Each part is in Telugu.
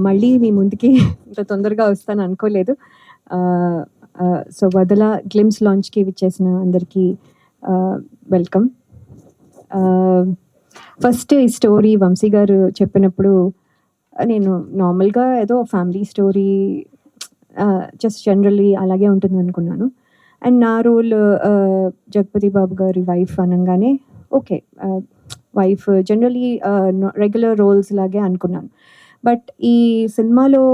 మళ్ళీ మీ ముందుకి ఇంత తొందరగా వస్తాను అనుకోలేదు. సో వదల గ్లిమ్స్ లాంచ్కి విచ్చేసిన అందరికీ వెల్కమ్. ఫస్ట్ ఈ స్టోరీ వంశీ గారు చెప్పినప్పుడు నేను నార్మల్గా ఏదో ఫ్యామిలీ స్టోరీ జస్ట్ జనరల్లీ అలాగే ఉంటుంది అనుకున్నాను. అండ్ నా రోల్ జగపతి బాబు గారి వైఫ్ అనగానే okay, wife generally regular roles లాగే అనుకున్నాను. బట్ ఈ సినిమాలో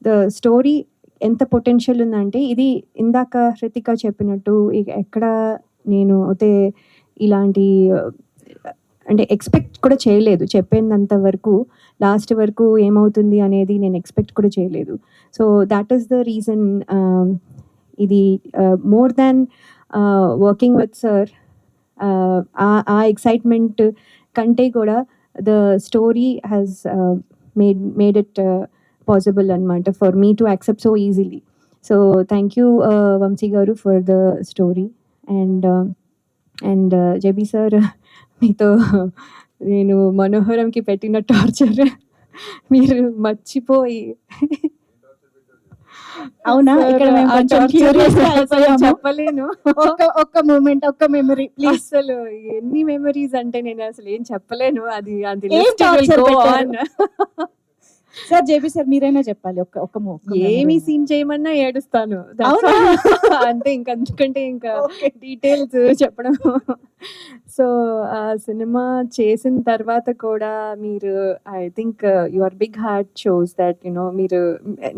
ద స్టోరీ ఎంత పొటెన్షియల్ ఉందంటే, ఇది ఇందాక హృతిక చెప్పినట్టు ఎక్కడ నేను అయితే ఇలాంటి అంటే ఎక్స్పెక్ట్ కూడా చేయలేదు. చెప్పేంత వరకు లాస్ట్ వరకు ఏమవుతుంది అనేది నేను ఎక్స్పెక్ట్ కూడా చేయలేదు. So that is the reason. ఇది more than working with sir, ఆ ఎక్సైట్మెంట్ కంటే కూడా the story has made it possible అనమాట for me to accept so easily. So thank you Vamshi garu for the story. And JB sir, మీతో నేను మనోహరంకి పెట్టిన టార్చర్ మీరు మర్చిపోయి అవునా? ఇక్కడ మేము కొంచెం curious గా అయిపోయాము. చెప్పలేను. ఒక్క మూమెంట్, ఒక్క మెమరీ ప్లీజ్. అసలు ఎన్ని మెమరీస్ అంటే నేను అసలు ఏం చెప్పలేను. అది అది ఏం list will torture go పెట్టారు? on. సార్ జేబీ సార్ మీరైనా చెప్పాలి. ఏమి సీన్ చేయమన్నా ఏడుస్తాను. That's అవునా? all. అంతే, ఇంకంతకంటే ఇంకా డీటెయిల్స్ చెప్పడం. సో ఆ సినిమా చేసిన తర్వాత కూడా మీరు I think your big heart shows that మీరు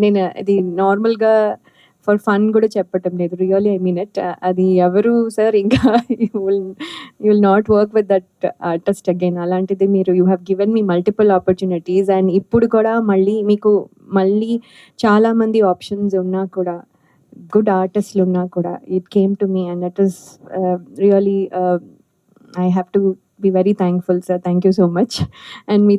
నేను ఇది నార్మల్గా ఫర్ ఫన్ కూడా చెప్పటం లేదు, రియల్లీ ఐ మీన్ ఇట్. అది ఎవరు సార్ ఇంకా you will not work with that artist again. అలాంటిది మీరు you have given me multiple opportunities. And ఇప్పుడు కూడా మీకు మళ్ళీ చాలామంది ఆప్షన్స్ ఉన్నా కూడా, గుడ్ ఆర్టిస్టులు ఉన్నా కూడా, it came to me and that is really I have to be very thankful sir. Thank you so much. And మీతో